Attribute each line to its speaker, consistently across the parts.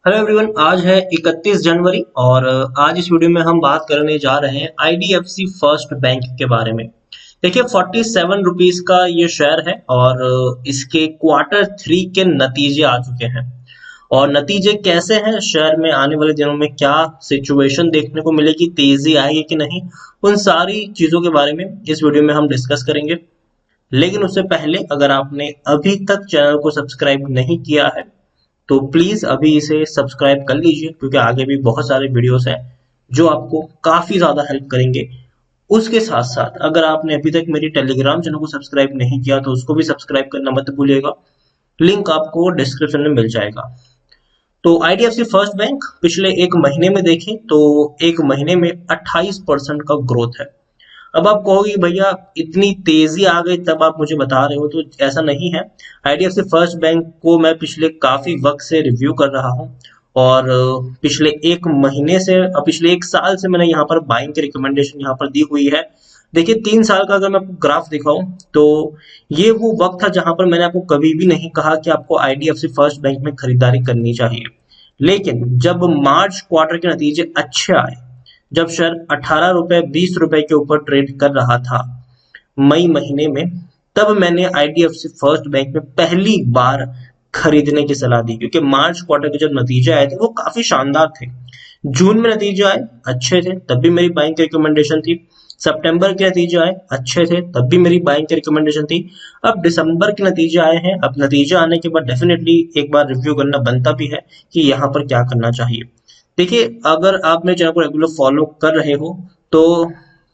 Speaker 1: Hello everyone. आज है 31 जनवरी और आज इस वीडियो में हम बात करने जा रहे हैं आईडीएफसी फर्स्ट बैंक के बारे में। देखिए 47 रुपीज का ये शेयर है और इसके क्वार्टर 3 के नतीजे आ चुके हैं। और नतीजे कैसे हैं, शेयर में आने वाले दिनों में क्या सिचुएशन देखने को मिलेगी, तेजी आएगी कि नहीं, उन सारी चीजों के बारे में इस वीडियो में हम डिस्कस करेंगे। लेकिन उससे पहले अगर आपने अभी तक चैनल को सब्सक्राइब नहीं किया है तो प्लीज अभी इसे सब्सक्राइब कर लीजिए, क्योंकि आगे भी बहुत सारे वीडियोस हैं जो आपको काफी ज्यादा हेल्प करेंगे। उसके साथ साथ अगर आपने अभी तक मेरी टेलीग्राम चैनल को सब्सक्राइब नहीं किया तो उसको भी सब्सक्राइब करना मत भूलिएगा। लिंक आपको डिस्क्रिप्शन में मिल जाएगा। तो आईडीएफसी फर्स्ट बैंक पिछले एक महीने में देखें तो एक महीने में 28% का ग्रोथ है। अब आप कहोगे भैया इतनी तेजी आ गई तब आप मुझे बता रहे हो, तो ऐसा नहीं है। आईडीएफसी फर्स्ट बैंक को मैं पिछले काफी वक्त से रिव्यू कर रहा हूँ और पिछले एक महीने से पिछले एक साल से मैंने यहाँ पर बाइंग की रिकमेंडेशन यहाँ पर दी हुई है। देखिए 3 साल का अगर मैं आपको ग्राफ दिखाऊं तो ये वो वक्त था जहां पर मैंने आपको कभी भी नहीं कहा कि आपको आईडीएफसी फर्स्ट बैंक में खरीदारी करनी चाहिए। लेकिन जब मार्च क्वार्टर के नतीजे अच्छे आए, जब शेयर 18 रुपए 20 रुपए के ऊपर ट्रेड कर रहा था मई महीने में, तब मैंने आईडीएफसी फर्स्ट बैंक में पहली बार खरीदने की सलाह दी, क्योंकि मार्च क्वार्टर के जब नतीजे आए थे वो काफी शानदार थे। जून में नतीजे आए अच्छे थे, तब भी मेरी बाइंग की रिकमेंडेशन थी। सितंबर के नतीजे आए अच्छे थे, तब भी मेरी बाइंग की रिकमेंडेशन थी। अब दिसंबर के नतीजे आए हैं, अब नतीजे आने के बाद डेफिनेटली एक बार रिव्यू करना बनता भी है कि यहाँ पर क्या करना चाहिए। देखिए अगर आप मेरे चैनल को रेगुलर फॉलो कर रहे हो तो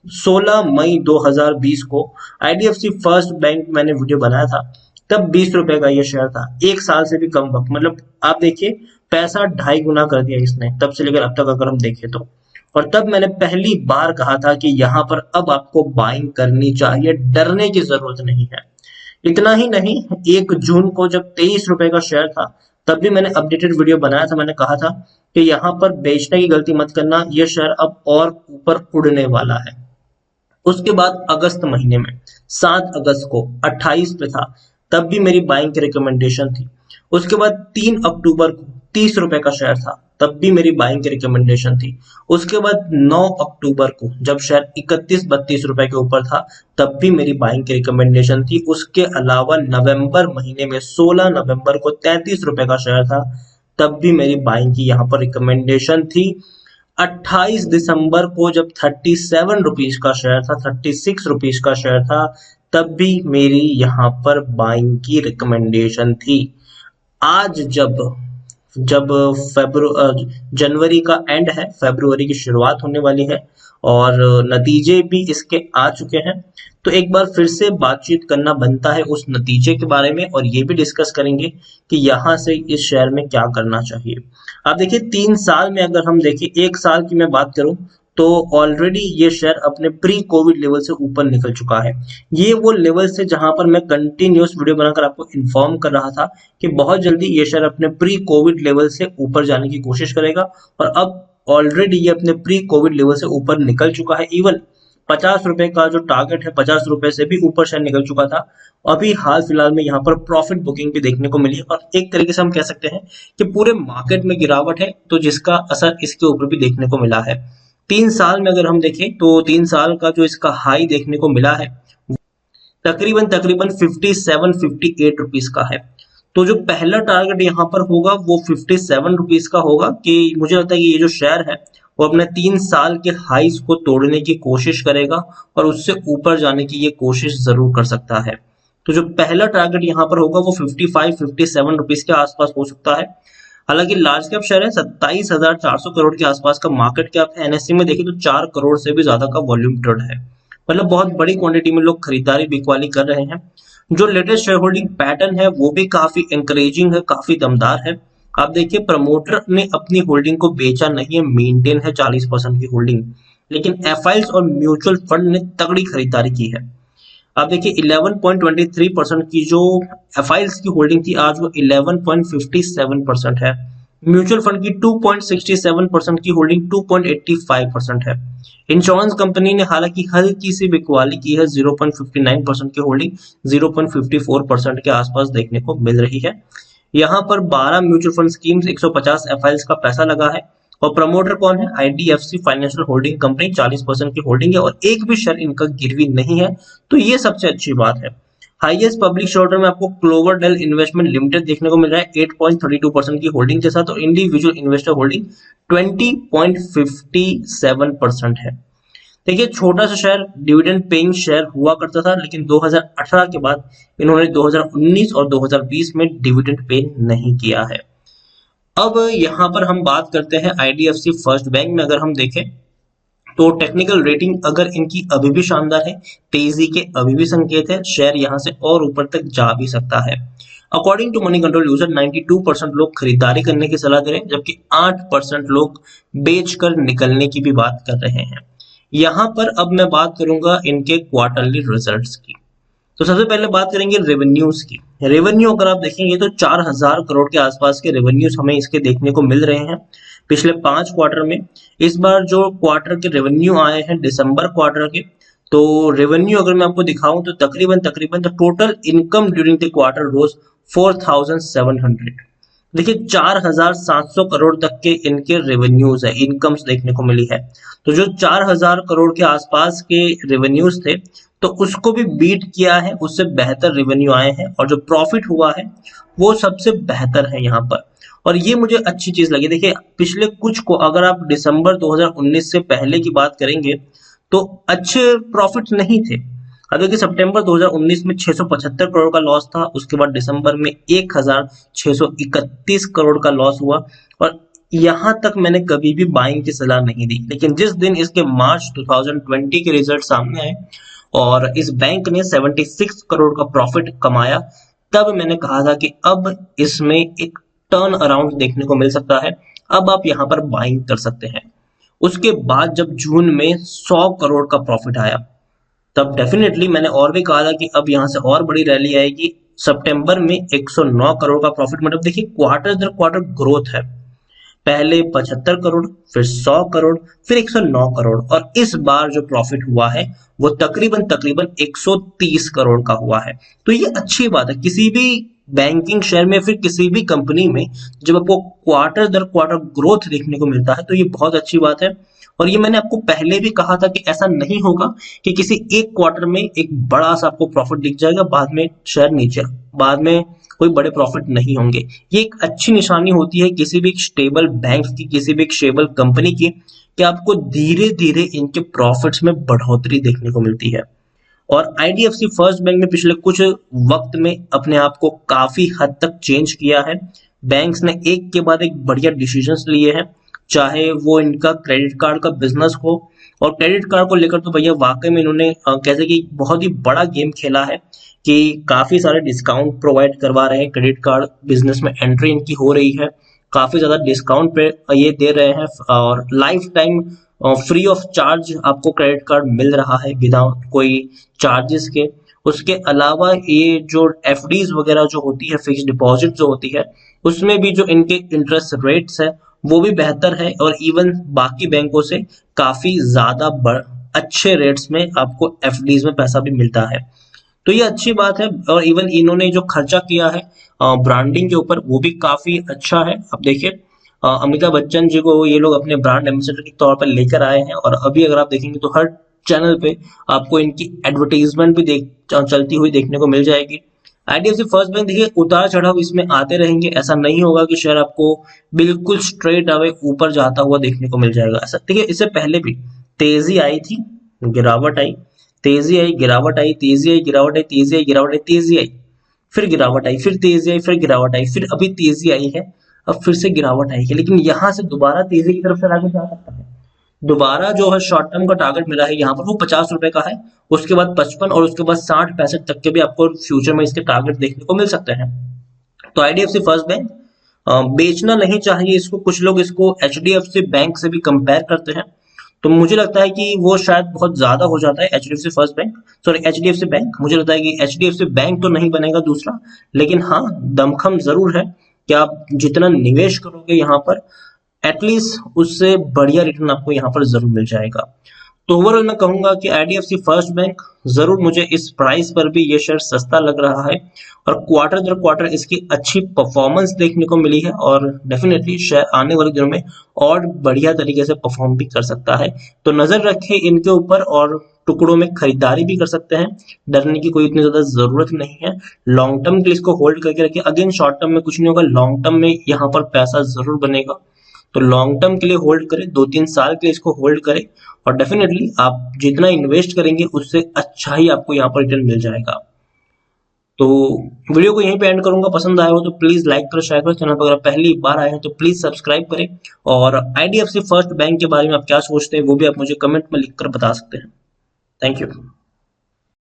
Speaker 1: 16 मई 2020 को आईडीएफसी फर्स्ट बैंक मैंने वीडियो बनाया था। तब 20 रुपए का ये शेयर था, एक साल से भी कम वक्त, मतलब आप देखिए पैसा 2.5 गुना कर दिया इसने तब से लेकर अब तक अगर हम देखें तो। और तब मैंने पहली बार कहा था कि यहाँ पर अब आपको बाइंग करनी चाहिए, डरने की जरूरत नहीं है। इतना ही नहीं, 1 जून को जब 23 रुपए का शेयर था तब भी मैंने अपडेटेड वीडियो बनाया था। मैंने कहा था कि यहाँ पर बेचने की गलती मत करना, ये शेयर अब और ऊपर उड़ने वाला है। उसके बाद अगस्त महीने में 7 अगस्त को 28 पे था, तब भी मेरी बाइंग की रिकमेंडेशन थी। उसके बाद 3 अक्टूबर को 30 रुपए का शेयर था, तब भी मेरी बाइंग की रिकमेंडेशन थी। उसके बाद 9 अक्टूबर को जब शेयर 31-32 रुपए के ऊपर था, तब भी मेरी बाइंग की रिकमेंडेशन थी। उसके अलावा नवंबर महीने में 16 नवंबर को 33 रुपए का शेयर था, तब भी मेरी बाइंग की यहाँ पर रिकमेंडेशन थी। 28 दिसंबर को जब 37 रुपीज का शेयर था, 36 रुपीज का शेयर था, तब भी मेरी यहाँ पर बाइंग की रिकमेंडेशन थी। आज जब जब जनवरी का एंड है, फरवरी की शुरुआत होने वाली है और नतीजे भी इसके आ चुके हैं, तो एक बार फिर से बातचीत करना बनता है उस नतीजे के बारे में और ये भी डिस्कस करेंगे कि यहाँ से इस शेयर में क्या करना चाहिए। आप देखिए 3 साल में अगर हम देखें, एक साल की मैं बात करूं तो ऑलरेडी ये शेयर अपने प्री कोविड लेवल से ऊपर निकल चुका है। ये वो लेवल से जहां पर मैं कंटिन्यूस वीडियो बनाकर आपको इन्फॉर्म कर रहा था कि बहुत जल्दी ये शेयर अपने प्री कोविड लेवल से ऊपर जाने की कोशिश करेगा, और अब ऑलरेडी ये अपने प्री कोविड लेवल से ऊपर निकल चुका है। इवन 50 रुपए का जो टारगेट है, 50 रुपए से भी ऊपर शेयर निकल चुका था। अभी हाल फिलहाल में यहाँ पर प्रॉफिट बुकिंग भी देखने को मिली है और एक तरीके से हम कह सकते हैं कि पूरे मार्केट में गिरावट है, तो जिसका असर इसके ऊपर भी देखने को मिला है। 3 साल में अगर हम देखें तो 3 साल का जो इसका हाई देखने को मिला है तकरीबन तकरीबन 57-58 रुपीज का है। तो जो पहला टारगेट यहाँ पर होगा वो 57 रुपीज का होगा, कि मुझे लगता है कि ये जो शेयर है वो अपने 3 साल के हाईस को तोड़ने की कोशिश करेगा और उससे ऊपर जाने की ये कोशिश जरूर कर सकता है। तो जो पहला टारगेट यहाँ पर होगा वो 55-57 रुपीज के आसपास हो सकता है। हालांकि लार्ज कैप शेयर है, 27,400 करोड़ के आसपास का मार्केट कैप है। एनएससी में देखें तो 4 करोड़ से भी ज्यादा का वॉल्यूम ट्रेड है, मतलब बहुत बड़ी क्वांटिटी में लोग खरीदारी बिकवाली कर रहे हैं। जो लेटेस्ट शेयर होल्डिंग पैटर्न है वो भी काफी एंकरेजिंग है, काफी दमदार है। आप देखिए प्रमोटर ने अपनी होल्डिंग को बेचा नहीं है, मेंटेन है 40% की होल्डिंग, लेकिन एफआईएस और म्यूचुअल फंड ने तगड़ी खरीदारी की है। आप देखिए 11.23% की जो एफआईएस की होल्डिंग थी, आज वो 11.57% है। म्यूचुअल फंड की 2.67% की होल्डिंग 2.85% है। इंश्योरेंस कंपनी ने हालांकि हल्की सी बिकवाली की है, 0.59% की होल्डिंग 0.54% के आसपास देखने को मिल रही है। यहाँ पर 12 म्यूचुअल फंड स्कीम्स, 150 एफआईएल्स का पैसा लगा है और प्रमोटर कौन है? आईडीएफसी फाइनेंशियल होल्डिंग कंपनी, 40% की होल्डिंग है और एक भी शेयर इनका गिरवी नहीं है, तो ये सबसे अच्छी बात है। हाईएस्ट पब्लिक शेयर होल्डर में आपको क्लोवरडेल इन्वेस्टमेंट लिमिटेड देखने को मिल रहा है 8.32% की होल्डिंग के साथ और इंडिविजुअल इन्वेस्टर होल्डिंग 20.57% है। देखिए छोटा सा शेयर डिविडेंड पेइंग शेयर हुआ करता था, लेकिन 2018 के बाद इन्होंने 2019 और 2020 में डिविडेंड पे नहीं किया है। अब यहाँ पर हम बात करते हैं आईडीएफसी फर्स्ट बैंक में। अगर हम देखें तो टेक्निकल रेटिंग अगर इनकी अभी भी शानदार है, तेजी के अभी भी संकेत है, शेयर यहाँ से और ऊपर तक जा भी सकता है। According to Moneycontrol user 92% लोग खरीदारी करने की सलाह दे रहे हैं, जबकि 8% लोग बेचकर निकलने की भी बात कर रहे हैं। यहाँ पर अब मैं बात करूंगा इनके क्वार्टरली रिजल्ट्स की। तो सबसे पहले बात करेंगे रेवेन्यूज की। रेवेन्यू अगर आप देखेंगे तो 4000 करोड़ के आसपास के रेवेन्यूज हमें इसके देखने को मिल रहे हैं पिछले 5 क्वार्टर में। इस बार जो क्वार्टर के रेवेन्यू आए हैं दिसंबर क्वार्टर के, तो रेवेन्यू अगर मैं आपको दिखाऊं तो तकरीबन the total income during the quarter rose 4700। देखिए 4700 करोड़ तक के इनके रेवेन्यूज है, इनकम्स देखने को मिली है। तो जो 4000 करोड़ के आसपास के रेवेन्यूज थे तो उसको भी बीट किया है, उससे बेहतर रेवेन्यू आए हैं और जो प्रॉफिट हुआ है वो सबसे बेहतर है यहाँ पर। और ये मुझे अच्छी चीज लगी। देखिए पिछले कुछ को अगर आप दिसंबर 2019 से पहले की बात करेंगे तो अच्छे प्रॉफिट नहीं थे। अब देखिए सितंबर 2019 में 675 करोड़ का लॉस था, उसके बाद दिसंबर में 1631 करोड़ का लॉस हुआ और यहां तक मैंने कभी भी बाइंग की सलाह नहीं दी। लेकिन जिस दिन इसके मार्च 2020 के रिजल्ट सामने आए और इस बैंक ने 76 करोड़ का प्रॉफिट कमाया, तब मैंने कहा था कि अब इसमें एक टर्न अराउंड देखने को मिल सकता है, अब आप यहां पर बाइंग कर सकते हैं। उसके बाद जब जून में 100 करोड़ का प्रॉफिट आया तब डेफिनेटली मैंने और भी कहा था कि अब यहां से और बड़ी रैली आएगी। सितंबर में 109 करोड़ का प्रॉफिट, मतलब देखिए क्वार्टर दर क्वार्टर ग्रोथ है। पहले 75 करोड़, फिर 100 करोड़, फिर 109 करोड़ और इस बार जो प्रॉफिट हुआ है वो तकरीबन 130 करोड़ का हुआ है। तो ये अच्छी बात है। किसी भी बैंकिंग शेयर में, फिर किसी भी कंपनी में जब आपको क्वार्टर दर क्वार्टर ग्रोथ देखने को मिलता है तो ये बहुत अच्छी बात है। और ये मैंने आपको पहले भी कहा था कि ऐसा नहीं होगा कि किसी एक क्वार्टर में एक बड़ा सा आपको प्रॉफिट दिख जाएगा, बाद में शेयर नीचे, बाद में कोई बड़े प्रॉफिट नहीं होंगे। ये एक अच्छी निशानी होती है किसी भी स्टेबल बैंक की, किसी भी स्टेबल कंपनी की, कि आपको धीरे धीरे इनके प्रॉफिट्स में बढ़ोतरी देखने को मिलती है। और आईडीएफसी फर्स्ट बैंक ने पिछले कुछ वक्त में अपने आप को काफी हद तक चेंज किया है। बैंक्स ने एक के बाद एक बढ़िया डिसीजंस लिए हैं, चाहे वो इनका क्रेडिट कार्ड का बिजनेस हो। और क्रेडिट कार्ड को लेकर तो भैया वाकई में इन्होंने कैसे कि बहुत ही बड़ा गेम खेला है कि काफी सारे डिस्काउंट प्रोवाइड करवा रहे हैं। क्रेडिट कार्ड बिजनेस में एंट्री इनकी हो रही है, काफी ज्यादा डिस्काउंट पे ये दे रहे हैं और life time free of charge आपको क्रेडिट कार्ड मिल रहा है विदाउट कोई चार्जेस के। उसके अलावा ये जो एफडीज वगैरह जो होती है, फिक्स डिपॉजिट जो होती है, उसमें भी जो इनके इंटरेस्ट रेट्स है वो भी बेहतर है और इवन बाकी बैंकों से काफी ज्यादा अच्छे रेट्स में आपको एफडीज में पैसा भी मिलता है। तो ये अच्छी बात है। और इवन इन्होंने जो खर्चा किया है ब्रांडिंग के ऊपर वो भी काफी अच्छा है। अब देखिए अमिताभ बच्चन जी को ये लोग अपने ब्रांड एम्बेसडर के तौर पर लेकर आए हैं और अभी अगर आप देखेंगे तो हर चैनल पे आपको इनकी एडवर्टीजमेंट भी चलती हुई देखने को मिल जाएगी। आईडीएफसी फर्स्ट बैंक देखिए उतार चढ़ाव इसमें आते रहेंगे, ऐसा नहीं होगा कि शेयर आपको बिल्कुल स्ट्रेट अवे ऊपर जाता हुआ देखने को मिल जाएगा। ऐसा देखिए इससे पहले भी तेजी आई थी, गिरावट आई, तेजी आई, गिरावट आई, तेजी आई, गिरावट आई, तेजी आई, गिरावट आई, तेजी आई, फिर गिरावट आई, फिर तेजी आई, फिर गिरावट आई, फिर अभी तेजी आई है, अब फिर से गिरावट आई है। लेकिन यहाँ से दोबारा तेजी की तरफ से आगे जा सकता है। दोबारा जो है शॉर्ट टर्म का टारगेट मिला है यहाँ पर वो 50 रुपए का है, उसके बाद 55 और उसके बाद 60-65 तक के भी आपको फ्यूचर में इसके टारगेट देखने को मिल सकते हैं। तो आईडीएफसी फर्स्ट बैंक बेचना नहीं चाहिए इसको। कुछ लोग इसको एचडीएफसी बैंक से भी कंपेयर करते हैं, तो मुझे लगता है कि वो शायद बहुत ज्यादा हो जाता है। HDFC first bank, sorry HDFC bank, मुझे लगता है कि एचडीएफसी बैंक तो नहीं बनेगा दूसरा, लेकिन हाँ दमखम जरूर है कि आप जितना निवेश करोगे यहाँ पर एटलीस्ट उससे बढ़िया रिटर्न आपको यहाँ पर जरूर मिल जाएगा। तो ओवरऑल मैं कहूंगा कि आईडीएफसी फर्स्ट बैंक जरूर मुझे इस प्राइस पर भी ये शेयर सस्ता लग रहा है, और क्वार्टर दर क्वार्टर इसकी अच्छी परफॉर्मेंस देखने को मिली है, और डेफिनेटली शेयर आने वाले दिनों में और बढ़िया तरीके से परफॉर्म भी कर सकता है। तो नजर रखें इनके ऊपर, और टुकड़ों में खरीदारी भी कर सकते हैं, डरने की कोई इतनी ज्यादा जरूरत नहीं है। लॉन्ग टर्म के लिए इसको होल्ड करके रखिए, अगेन शॉर्ट टर्म में कुछ नहीं होगा, लॉन्ग टर्म में यहाँ पर पैसा जरूर बनेगा। तो लॉन्ग टर्म के लिए होल्ड करें, 2-3 साल के लिए इसको होल्ड करें, और डेफिनेटली आप जितना इन्वेस्ट करेंगे उससे अच्छा ही आपको यहाँ पर रिटर्न मिल जाएगा। तो वीडियो को यहीं पे एंड करूंगा। पसंद आया हो तो प्लीज लाइक करो, शेयर करो। चैनल पर अगर पहली बार आए हैं तो प्लीज सब्सक्राइब करें, और आईडीएफसी फर्स्ट बैंक के बारे में आप क्या सोचते हैं वो भी आप मुझे कमेंट में लिखकर बता सकते हैं। Thank you.